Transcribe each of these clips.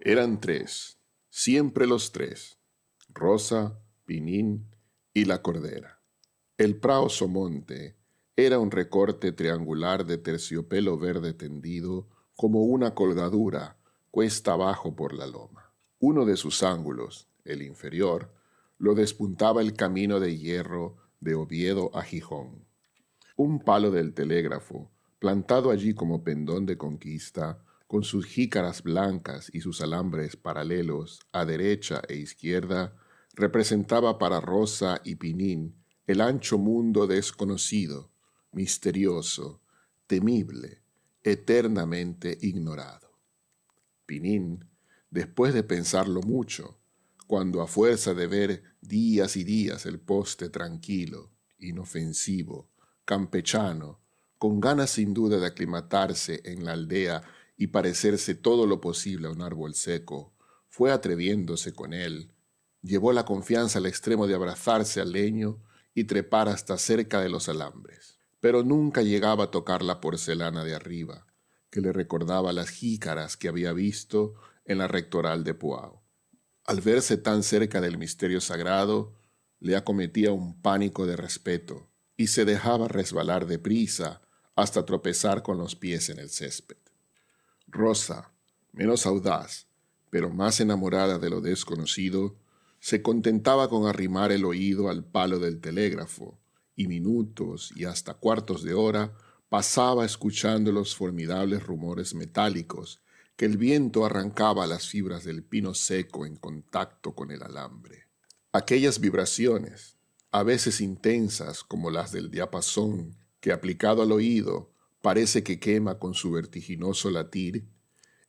Eran tres, siempre los tres, Rosa, Pinín y la Cordera. El prao Somonte era un recorte triangular de terciopelo verde tendido como una colgadura cuesta abajo por la loma. Uno de sus ángulos, el inferior, lo despuntaba el camino de hierro de Oviedo a Gijón. Un palo del telégrafo, plantado allí como pendón de conquista, con sus jícaras blancas y sus alambres paralelos a derecha e izquierda, representaba para Rosa y Pinín el ancho mundo desconocido, misterioso, temible, eternamente ignorado. Pinín, después de pensarlo mucho, cuando a fuerza de ver días y días el poste tranquilo, inofensivo, campechano, con ganas sin duda de aclimatarse en la aldea y parecerse todo lo posible a un árbol seco, fue atreviéndose con él, llevó la confianza al extremo de abrazarse al leño y trepar hasta cerca de los alambres. Pero nunca llegaba a tocar la porcelana de arriba, que le recordaba las jícaras que había visto en la rectoral de Poao. Al verse tan cerca del misterio sagrado, le acometía un pánico de respeto y se dejaba resbalar deprisa hasta tropezar con los pies en el césped. Rosa, menos audaz, pero más enamorada de lo desconocido, se contentaba con arrimar el oído al palo del telégrafo, y minutos y hasta cuartos de hora pasaba escuchando los formidables rumores metálicos que el viento arrancaba a las fibras del pino seco en contacto con el alambre. Aquellas vibraciones, a veces intensas como las del diapasón, que aplicado al oído parece que quema con su vertiginoso latir,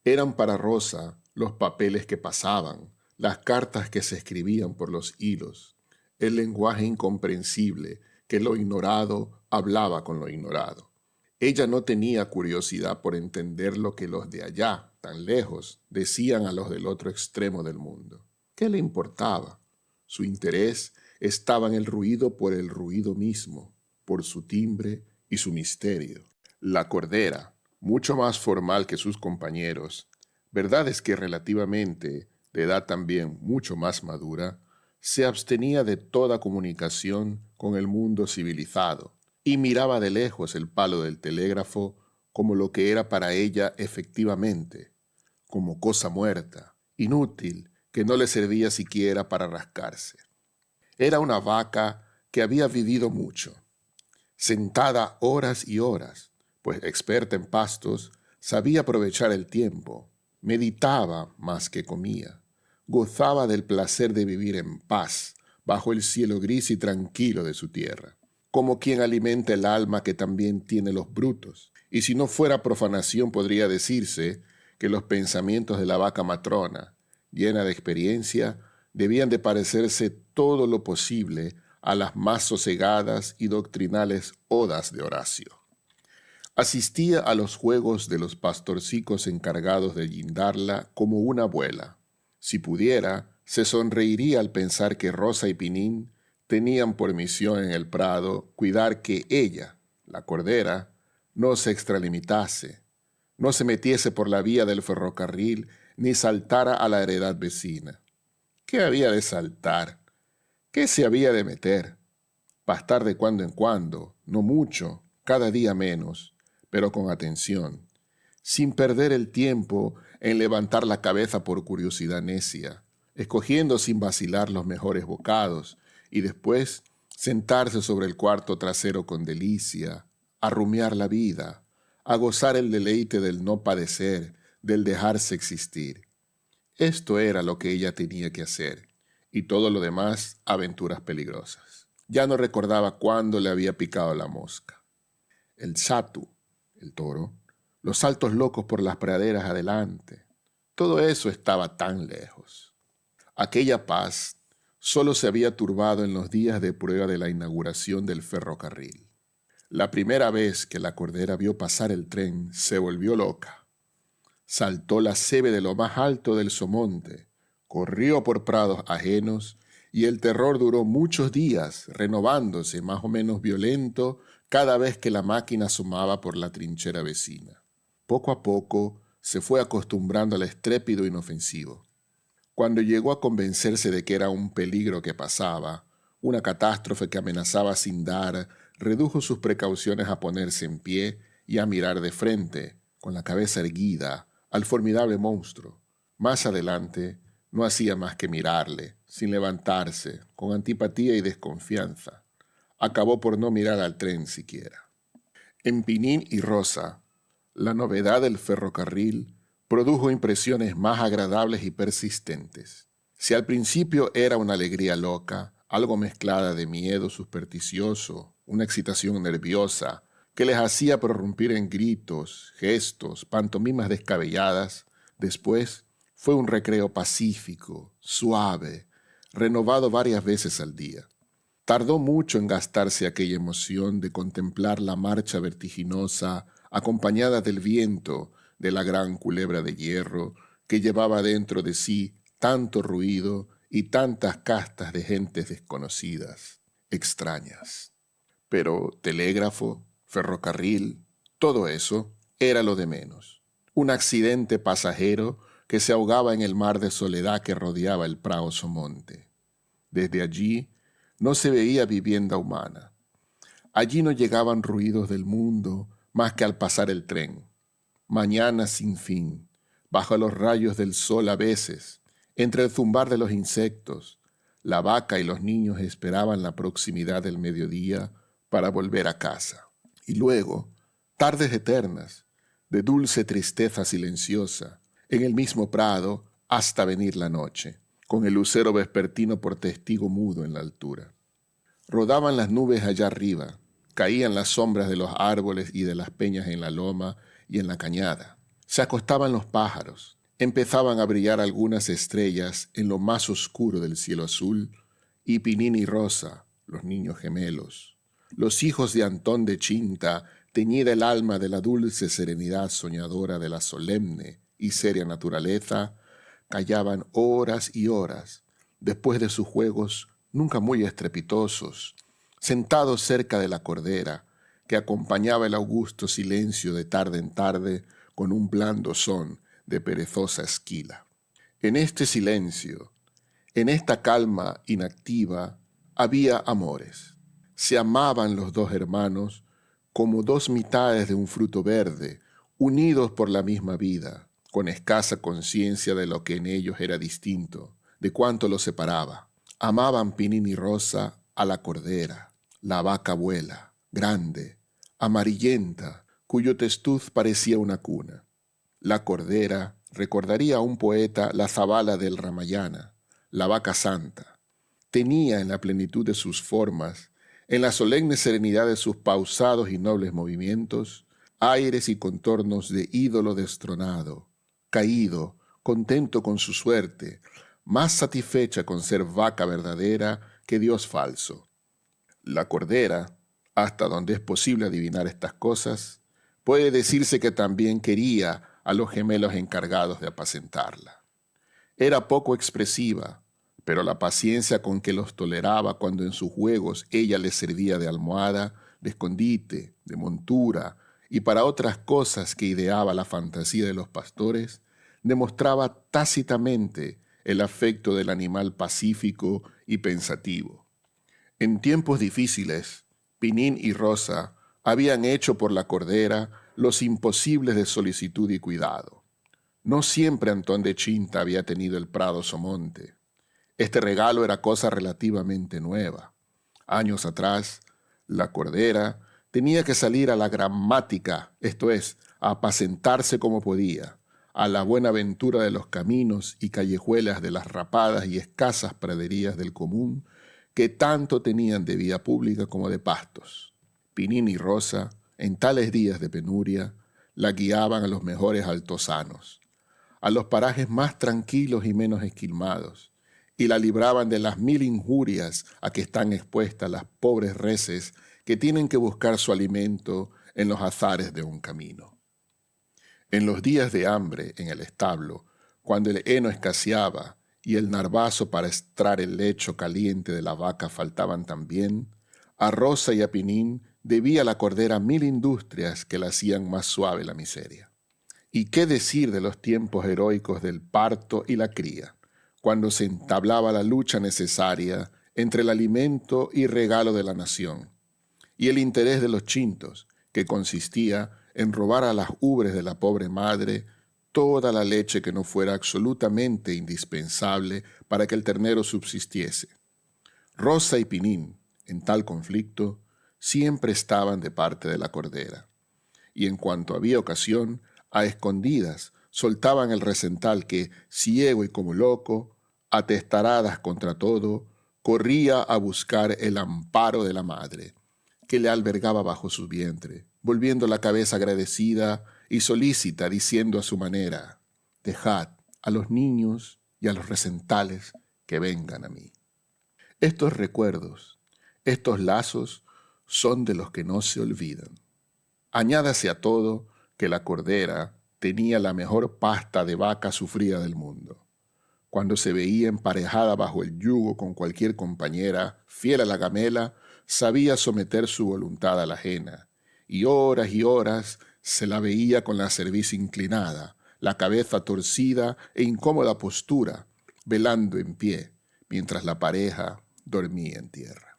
eran para Rosa los papeles que pasaban, las cartas que se escribían por los hilos, el lenguaje incomprensible que lo ignorado hablaba con lo ignorado. Ella no tenía curiosidad por entender lo que los de allá, tan lejos, decían a los del otro extremo del mundo. ¿Qué le importaba? Su interés estaba en el ruido por el ruido mismo, por su timbre y su misterio. La Cordera, mucho más formal que sus compañeros, verdad es que relativamente, de edad también mucho más madura, se abstenía de toda comunicación con el mundo civilizado y miraba de lejos el palo del telégrafo como lo que era para ella efectivamente, como cosa muerta, inútil, que no le servía siquiera para rascarse. Era una vaca que había vivido mucho, sentada horas y horas, pues experta en pastos, sabía aprovechar el tiempo, meditaba más que comía, gozaba del placer de vivir en paz bajo el cielo gris y tranquilo de su tierra, como quien alimenta el alma que también tiene los brutos. Y si no fuera profanación podría decirse que los pensamientos de la vaca matrona, llena de experiencia, debían de parecerse todo lo posible a las más sosegadas y doctrinales odas de Horacio. Asistía a los juegos de los pastorcicos encargados de guindarla como una abuela. Si pudiera, se sonreiría al pensar que Rosa y Pinín tenían por misión en el prado cuidar que ella, la Cordera, no se extralimitase, no se metiese por la vía del ferrocarril ni saltara a la heredad vecina. ¿Qué había de saltar? ¿Qué se había de meter? Pastar de cuando en cuando, no mucho, cada día menos, pero con atención, sin perder el tiempo en levantar la cabeza por curiosidad necia, escogiendo sin vacilar los mejores bocados y después sentarse sobre el cuarto trasero con delicia, a rumiar la vida, a gozar el deleite del no padecer, del dejarse existir. Esto era lo que ella tenía que hacer, y todo lo demás aventuras peligrosas. Ya no recordaba cuándo le había picado la mosca. El satu, el toro, los saltos locos por las praderas adelante, todo eso estaba tan lejos. Aquella paz solo se había turbado en los días de prueba de la inauguración del ferrocarril. La primera vez que la Cordera vio pasar el tren se volvió loca. Saltó la cebe de lo más alto del Somonte, corrió por prados ajenos y el terror duró muchos días, renovándose más o menos violento cada vez que la máquina asomaba por la trinchera vecina. Poco a poco se fue acostumbrando al estrépito inofensivo. Cuando llegó a convencerse de que era un peligro que pasaba, una catástrofe que amenazaba sin dar, redujo sus precauciones a ponerse en pie y a mirar de frente, con la cabeza erguida, al formidable monstruo. Más adelante, no hacía más que mirarle, sin levantarse, con antipatía y desconfianza. Acabó por no mirar al tren siquiera. En Pinín y Rosa, la novedad del ferrocarril produjo impresiones más agradables y persistentes. Si al principio era una alegría loca, algo mezclada de miedo supersticioso, una excitación nerviosa, que les hacía prorrumpir en gritos, gestos, pantomimas descabelladas, después fue un recreo pacífico, suave, renovado varias veces al día. Tardó mucho en gastarse aquella emoción de contemplar la marcha vertiginosa, acompañada del viento de la gran culebra de hierro que llevaba dentro de sí tanto ruido y tantas castas de gentes desconocidas, extrañas. Pero telégrafo, ferrocarril, todo eso era lo de menos. Un accidente pasajero que se ahogaba en el mar de soledad que rodeaba el Prado Somonte. Desde allí no se veía vivienda humana. Allí no llegaban ruidos del mundo más que al pasar el tren. Mañana sin fin, bajo los rayos del sol a veces, entre el zumbar de los insectos, la vaca y los niños esperaban la proximidad del mediodía para volver a casa. Y luego, tardes eternas, de dulce tristeza silenciosa, en el mismo prado hasta venir la noche, con el lucero vespertino por testigo mudo en la altura. Rodaban las nubes allá arriba, caían las sombras de los árboles y de las peñas en la loma y en la cañada. Se acostaban los pájaros, empezaban a brillar algunas estrellas en lo más oscuro del cielo azul, y Pinín y Rosa, los niños gemelos, los hijos de Antón de Chinta, teñida el alma de la dulce serenidad soñadora de la solemne y seria naturaleza, callaban horas y horas, después de sus juegos nunca muy estrepitosos, sentados cerca de la cordera, que acompañaba el augusto silencio de tarde en tarde con un blando son de perezosa esquila. En este silencio, en esta calma inactiva, había amores. Se amaban los dos hermanos como dos mitades de un fruto verde, unidos por la misma vida, con escasa conciencia de lo que en ellos era distinto, de cuánto los separaba. Amaban Pinín y Rosa a la cordera, la vaca abuela, grande, amarillenta, cuyo testuz parecía una cuna. La cordera recordaría a un poeta la zabala del Ramayana, la vaca santa. Tenía en la plenitud de sus formas, en la solemne serenidad de sus pausados y nobles movimientos, aires y contornos de ídolo destronado, caído, contento con su suerte, más satisfecha con ser vaca verdadera que Dios falso. La cordera, hasta donde es posible adivinar estas cosas, puede decirse que también quería a los gemelos encargados de apacentarla. Era poco expresiva, pero la paciencia con que los toleraba cuando en sus juegos ella les servía de almohada, de escondite, de montura y para otras cosas que ideaba la fantasía de los pastores, demostraba tácitamente el afecto del animal pacífico y pensativo. En tiempos difíciles, Pinín y Rosa habían hecho por la cordera los imposibles de solicitud y cuidado. No siempre Antón de Chinta había tenido el Prado Somonte. Este regalo era cosa relativamente nueva. Años atrás, la cordera tenía que salir a la gramática, esto es, a apacentarse como podía, a la buena ventura de los caminos y callejuelas de las rapadas y escasas praderías del común que tanto tenían de vida pública como de pastos. Pinín y Rosa, en tales días de penuria, la guiaban a los mejores altosanos, a los parajes más tranquilos y menos esquilmados, y la libraban de las 1000 injurias a que están expuestas las pobres reses que tienen que buscar su alimento en los azares de un camino. En los días de hambre en el establo, cuando el heno escaseaba y el narvazo para extraer el lecho caliente de la vaca faltaban también, a Rosa y a Pinín debía la cordera 1000 industrias que la hacían más suave la miseria. ¿Y qué decir de los tiempos heroicos del parto y la cría, cuando se entablaba la lucha necesaria entre el alimento y regalo de la nación, y el interés de los chintos, que consistía en robar a las ubres de la pobre madre toda la leche que no fuera absolutamente indispensable para que el ternero subsistiese? Rosa y Pinín, en tal conflicto, siempre estaban de parte de la cordera, y en cuanto había ocasión, a escondidas soltaban el recental que, ciego y como loco, atestaradas contra todo, corría a buscar el amparo de la madre, que le albergaba bajo su vientre, volviendo la cabeza agradecida y solícita, diciendo a su manera: «Dejad a los niños y a los recentales que vengan a mí». Estos recuerdos, estos lazos, son de los que no se olvidan. Añádase a todo que la cordera tenía la mejor pasta de vaca sufrida del mundo. Cuando se veía emparejada bajo el yugo con cualquier compañera, fiel a la gamela, sabía someter su voluntad a la ajena, y horas se la veía con la cerviz inclinada, la cabeza torcida e incómoda postura, velando en pie, mientras la pareja dormía en tierra.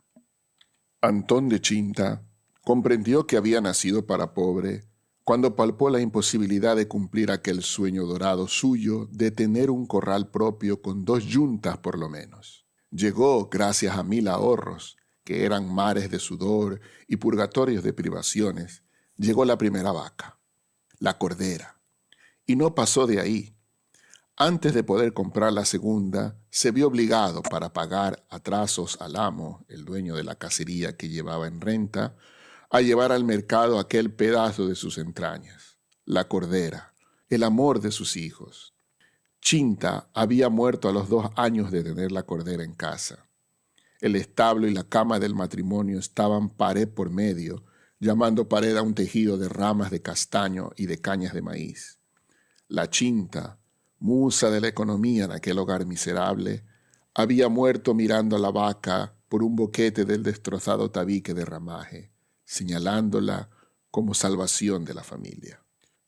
Antón de Chinta comprendió que había nacido para pobre cuando palpó la imposibilidad de cumplir aquel sueño dorado suyo de tener un corral propio con 2 yuntas por lo menos. Llegó, gracias a 1000 ahorros, que eran mares de sudor y purgatorios de privaciones, llegó la primera vaca, la cordera, y no pasó de ahí. Antes de poder comprar la segunda, se vio obligado, para pagar a trazos al amo, el dueño de la cacería que llevaba en renta, a llevar al mercado aquel pedazo de sus entrañas, la cordera, el amor de sus hijos. Chinta había muerto a los 2 años de tener la cordera en casa. El establo y la cama del matrimonio estaban pared por medio, llamando pared a un tejido de ramas de castaño y de cañas de maíz. La Chinta, musa de la economía en aquel hogar miserable, había muerto mirando a la vaca por un boquete del destrozado tabique de ramaje, señalándola como salvación de la familia.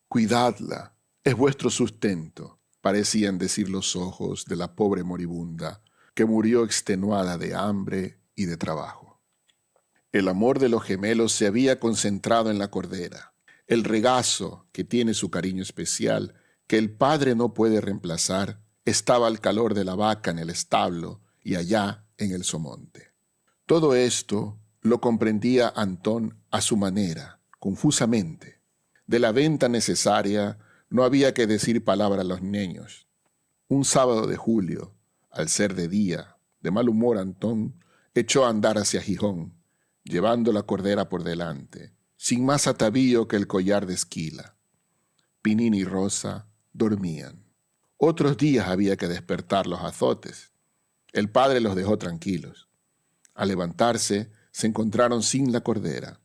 «Cuidadla, es vuestro sustento», parecían decir los ojos de la pobre moribunda, que murió extenuada de hambre y de trabajo. El amor de los gemelos se había concentrado en la cordera, el regazo que tiene su cariño especial, que el padre no puede reemplazar, estaba al calor de la vaca en el establo y allá en el somonte. Todo esto lo comprendía Antón a su manera, confusamente. De la venta necesaria no había que decir palabra a los niños. Un sábado de julio, al ser de día, de mal humor Antón echó a andar hacia Gijón, llevando la cordera por delante, sin más atavío que el collar de esquila. Pinín y Rosa dormían. Otros días había que despertar los azotes. El padre los dejó tranquilos. Al levantarse, se encontraron sin la cordera.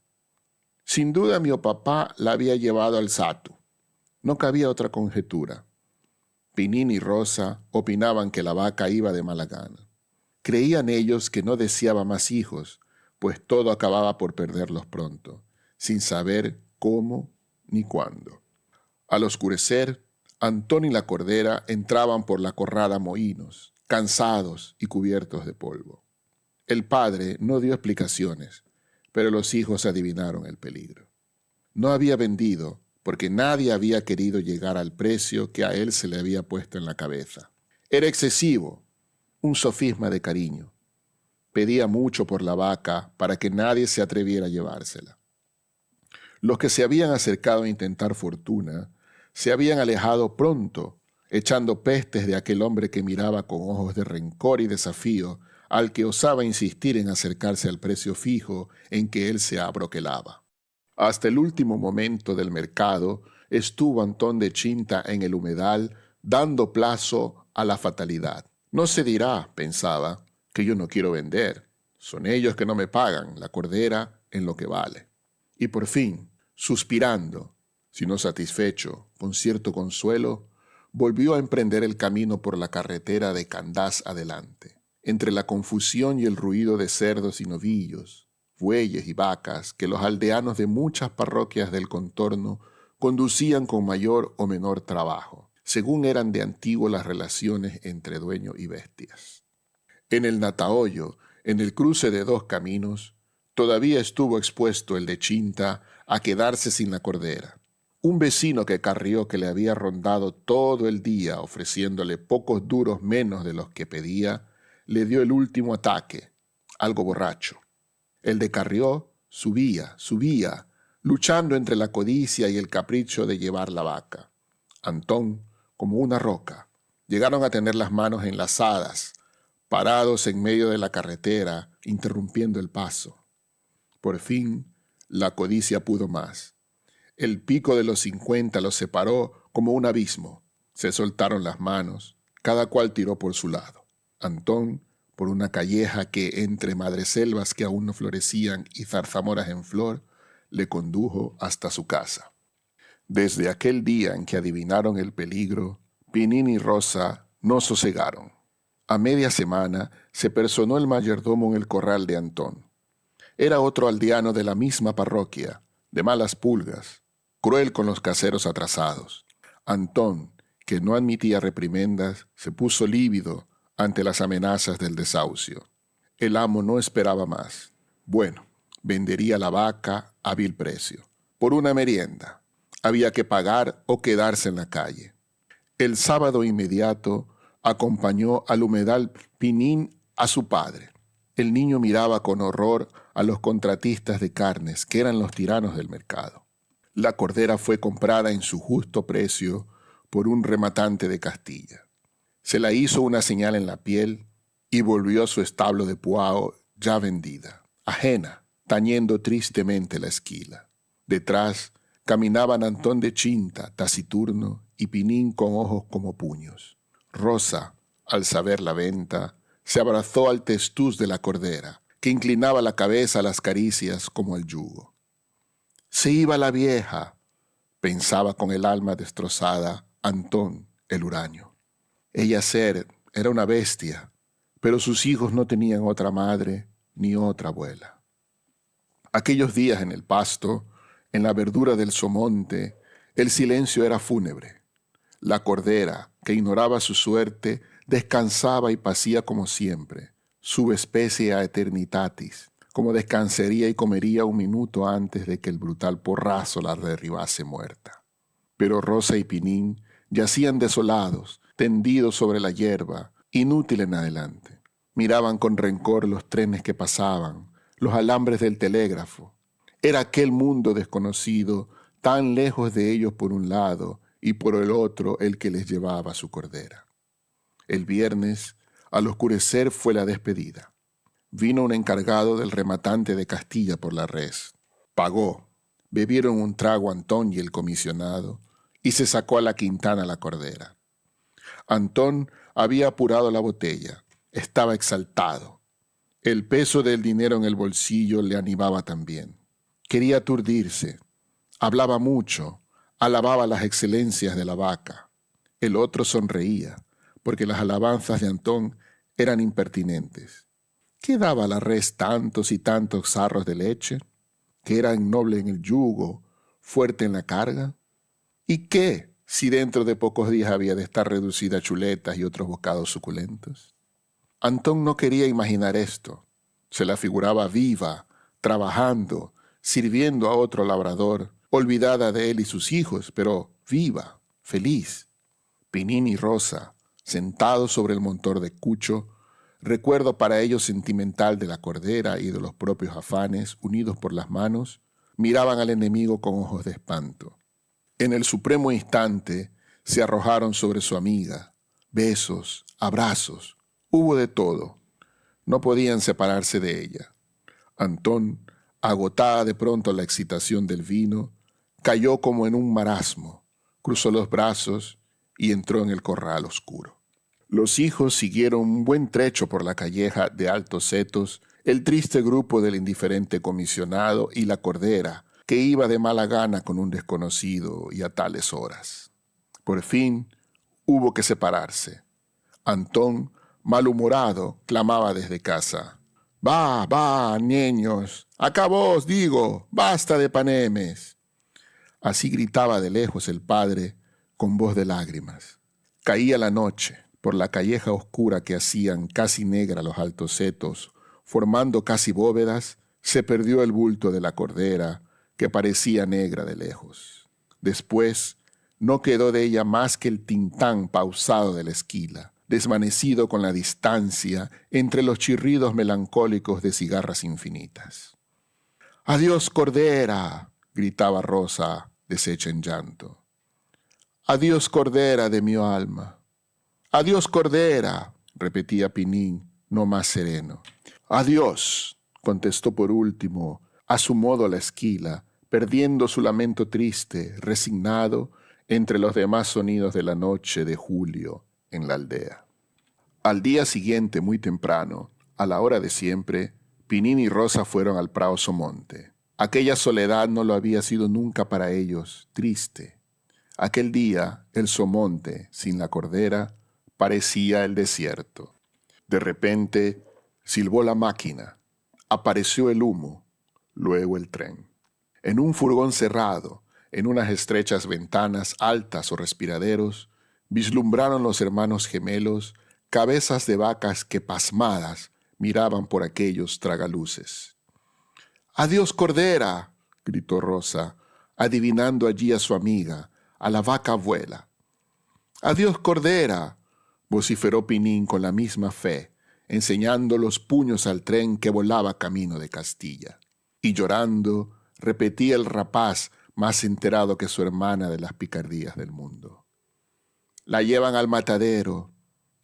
Sin duda mi papá la había llevado al Satu. No cabía otra conjetura. Pinín y Rosa opinaban que la vaca iba de mala gana. Creían ellos que no deseaba más hijos, pues todo acababa por perderlos pronto, sin saber cómo ni cuándo. Al oscurecer, Antón y la cordera entraban por la corrada mohínos, cansados y cubiertos de polvo. El padre no dio explicaciones, pero los hijos adivinaron el peligro. No había vendido porque nadie había querido llegar al precio que a él se le había puesto en la cabeza. Era excesivo, un sofisma de cariño. Pedía mucho por la vaca para que nadie se atreviera a llevársela. Los que se habían acercado a intentar fortuna se habían alejado pronto, echando pestes de aquel hombre que miraba con ojos de rencor y desafío al que osaba insistir en acercarse al precio fijo en que él se abroquelaba. Hasta el último momento del mercado estuvo Antón de Chinta en el humedal dando plazo a la fatalidad. No se dirá, pensaba, que yo no quiero vender. Son ellos que no me pagan la cordera en lo que vale. Y por fin, suspirando, si no satisfecho, con cierto consuelo, volvió a emprender el camino por la carretera de Candás adelante, entre la confusión y el ruido de cerdos y novillos, bueyes y vacas que los aldeanos de muchas parroquias del contorno conducían con mayor o menor trabajo, según eran de antiguo las relaciones entre dueño y bestias. En el Natahoyo, en el cruce de dos caminos, todavía estuvo expuesto el de Chinta a quedarse sin la cordera. Un vecino que carrió que le había rondado todo el día ofreciéndole pocos duros menos de los que pedía, le dio el último ataque, algo borracho. El de Carrió subía, luchando entre la codicia y el capricho de llevar la vaca. Antón, como una roca, llegaron a tener las manos enlazadas, parados en medio de la carretera, interrumpiendo el paso. Por fin, la codicia pudo más. El pico de los 50 los separó como un abismo. Se soltaron las manos, cada cual tiró por su lado. Antón, por una calleja que, entre madreselvas que aún no florecían y zarzamoras en flor, le condujo hasta su casa. Desde aquel día en que adivinaron el peligro, Pinín y Rosa no sosegaron. A media semana se personó el mayordomo en el corral de Antón. Era otro aldeano de la misma parroquia, de malas pulgas, cruel con los caseros atrasados. Antón, que no admitía reprimendas, se puso lívido ante las amenazas del desahucio. El amo no esperaba más. Bueno, vendería la vaca a vil precio. Por una merienda. Había que pagar o quedarse en la calle. El sábado inmediato acompañó al humedal Pinín a su padre. El niño miraba con horror a los contratistas de carnes, que eran los tiranos del mercado. La cordera fue comprada en su justo precio por un rematante de Castilla. Se la hizo una señal en la piel y volvió a su establo de Puao ya vendida, ajena, tañendo tristemente la esquila. Detrás caminaban Antón de Chinta, taciturno, y Pinín con ojos como puños. Rosa, al saber la venta, se abrazó al testuz de la cordera, que inclinaba la cabeza a las caricias como al yugo. Se iba la vieja, pensaba con el alma destrozada Antón el huraño. Ella era una bestia, pero sus hijos no tenían otra madre ni otra abuela. Aquellos días en el pasto, en la verdura del somonte, el silencio era fúnebre. La cordera, que ignoraba su suerte, descansaba y pacía como siempre, subespecie a eternitatis, como descansaría y comería un minuto antes de que el brutal porrazo la derribase muerta. Pero Rosa y Pinín yacían desolados, tendidos sobre la hierba, inútil en adelante. Miraban con rencor los trenes que pasaban, los alambres del telégrafo. Era aquel mundo desconocido, tan lejos de ellos por un lado y por el otro el que les llevaba su cordera. El viernes, al oscurecer, fue la despedida. Vino un encargado del rematante de Castilla por la res. Pagó. Bebieron un trago Antón y el comisionado y se sacó a la quintana la cordera. Antón había apurado la botella. Estaba exaltado. El peso del dinero en el bolsillo le animaba también. Quería aturdirse. Hablaba mucho. Alababa las excelencias de la vaca. El otro sonreía, porque las alabanzas de Antón eran impertinentes. ¿Qué daba la res tantos y tantos sarros de leche? ¿Que era noble en el yugo, fuerte en la carga? ¿Y qué si dentro de pocos días había de estar reducida a chuletas y otros bocados suculentos? Antón no quería imaginar esto. Se la figuraba viva, trabajando, sirviendo a otro labrador, olvidada de él y sus hijos, pero viva, feliz. Pinín y Rosa, sentados sobre el montor de Cucho, recuerdo para ellos sentimental de la cordera y de los propios afanes, unidos por las manos, miraban al enemigo con ojos de espanto. En el supremo instante se arrojaron sobre su amiga. Besos, abrazos, hubo de todo. No podían separarse de ella. Antón, agotada de pronto la excitación del vino, cayó como en un marasmo, cruzó los brazos y entró en el corral oscuro. Los hijos siguieron un buen trecho por la calleja de Altos Setos, el triste grupo del indiferente comisionado y la cordera, que iba de mala gana con un desconocido y a tales horas. Por fin hubo que separarse. Antón, malhumorado, clamaba desde casa: Va, niños, acá vos, digo, basta de panemes. Así gritaba de lejos el padre con voz de lágrimas. Caía la noche. Por la calleja oscura que hacían casi negra los altos setos, formando casi bóvedas, se perdió el bulto de la cordera, que parecía negra de lejos. Después, no quedó de ella más que el tintán pausado de la esquila, desvanecido con la distancia entre los chirridos melancólicos de cigarras infinitas. «¡Adiós, cordera!», gritaba Rosa, deshecha en llanto. «¡Adiós, cordera de mi alma!». «¡Adiós, cordera!», repetía Pinín, no más sereno. «Adiós», contestó por último, a su modo la esquila, perdiendo su lamento triste, resignado, entre los demás sonidos de la noche de julio en la aldea. Al día siguiente, muy temprano, a la hora de siempre, Pinín y Rosa fueron al prao Somonte. Aquella soledad no lo había sido nunca para ellos, triste. Aquel día, el Somonte, sin la cordera, parecía el desierto. De repente, silbó la máquina, apareció el humo, luego el tren. En un furgón cerrado, en unas estrechas ventanas altas o respiraderos, vislumbraron los hermanos gemelos cabezas de vacas que pasmadas miraban por aquellos tragaluces. «¡Adiós, cordera!», gritó Rosa, adivinando allí a su amiga, a la vaca abuela. «¡Adiós, cordera!», vociferó Pinín con la misma fe, enseñando los puños al tren que volaba camino de Castilla. Y llorando, repetía el rapaz más enterado que su hermana de las picardías del mundo. «La llevan al matadero,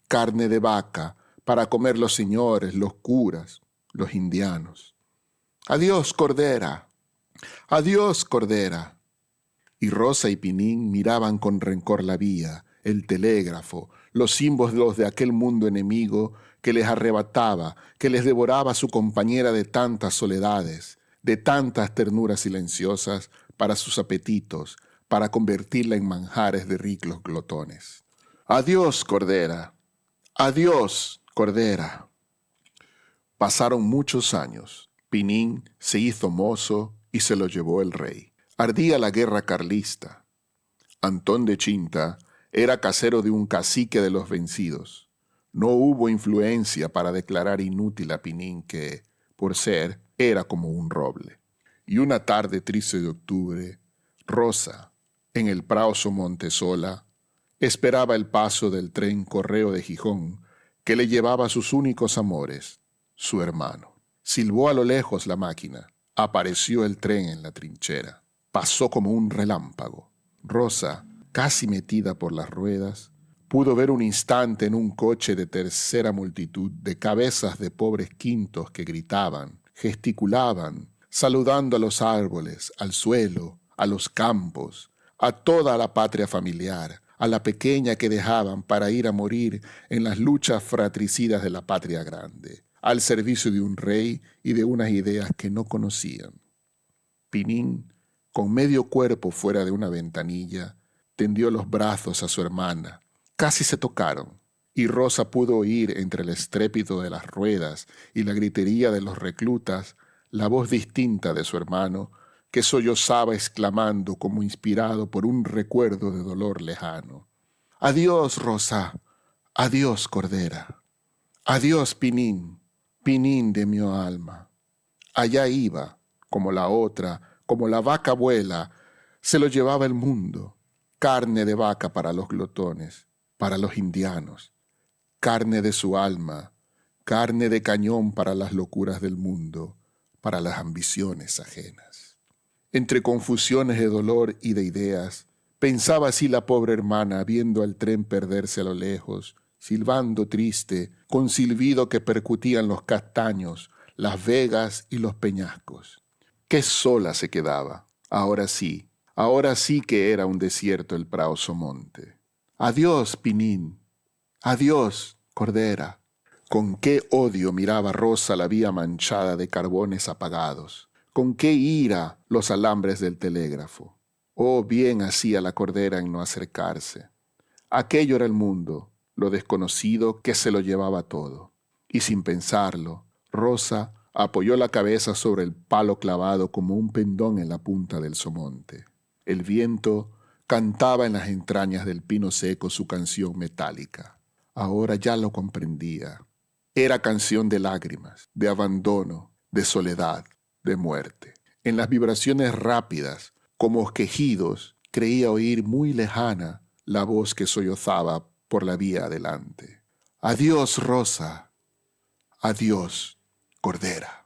carne de vaca, para comer los señores, los curas, los indianos. ¡Adiós, cordera! ¡Adiós, cordera!». Y Rosa y Pinín miraban con rencor la vía, el telégrafo, los símbolos de aquel mundo enemigo que les arrebataba, que les devoraba su compañera de tantas soledades, de tantas ternuras silenciosas para sus apetitos, para convertirla en manjares de ricos glotones. «Adiós, cordera! ¡Adiós, cordera!». Pasaron muchos años. Pinín se hizo mozo y se lo llevó el rey. Ardía la guerra carlista. Antón de Chinta era casero de un cacique de los vencidos. No hubo influencia para declarar inútil a Pinín que, por ser, era como un roble. Y una tarde triste de octubre, Rosa, en el prao Somonte sola, esperaba el paso del tren Correo de Gijón que le llevaba sus únicos amores, su hermano. Silbó a lo lejos la máquina. Apareció el tren en la trinchera. Pasó como un relámpago. Rosa, casi metida por las ruedas, pudo ver un instante en un coche de tercera multitud de cabezas de pobres quintos que gritaban, gesticulaban, saludando a los árboles, al suelo, a los campos, a toda la patria familiar, a la pequeña que dejaban para ir a morir en las luchas fratricidas de la patria grande, al servicio de un rey y de unas ideas que no conocían. Pinín, con medio cuerpo fuera de una ventanilla, tendió los brazos a su hermana. Casi se tocaron, y Rosa pudo oír entre el estrépito de las ruedas y la gritería de los reclutas la voz distinta de su hermano, que sollozaba exclamando como inspirado por un recuerdo de dolor lejano. «Adiós, Rosa, adiós, cordera, adiós, Pinín, Pinín de mi alma». Allá iba, como la otra, como la vaca abuela, se lo llevaba el mundo, carne de vaca para los glotones, para los indianos, carne de su alma, carne de cañón para las locuras del mundo, para las ambiciones ajenas. Entre confusiones de dolor y de ideas, pensaba así la pobre hermana viendo al tren perderse a lo lejos, silbando triste, con silbido que percutían los castaños, las vegas y los peñascos. Qué sola se quedaba. Ahora sí que era un desierto el prao Somonte. «Adiós, Pinín. Adiós, cordera». Con qué odio miraba Rosa la vía manchada de carbones apagados. Con qué ira los alambres del telégrafo. Oh, bien hacía la cordera en no acercarse. Aquello era el mundo, lo desconocido que se lo llevaba todo. Y sin pensarlo, Rosa apoyó la cabeza sobre el palo clavado como un pendón en la punta del Somonte. El viento cantaba en las entrañas del pino seco su canción metálica. Ahora ya lo comprendía. Era canción de lágrimas, de abandono, de soledad, de muerte. En las vibraciones rápidas, como quejidos, creía oír muy lejana la voz que sollozaba por la vía adelante. Adiós, Rosa. Adiós, Cordera.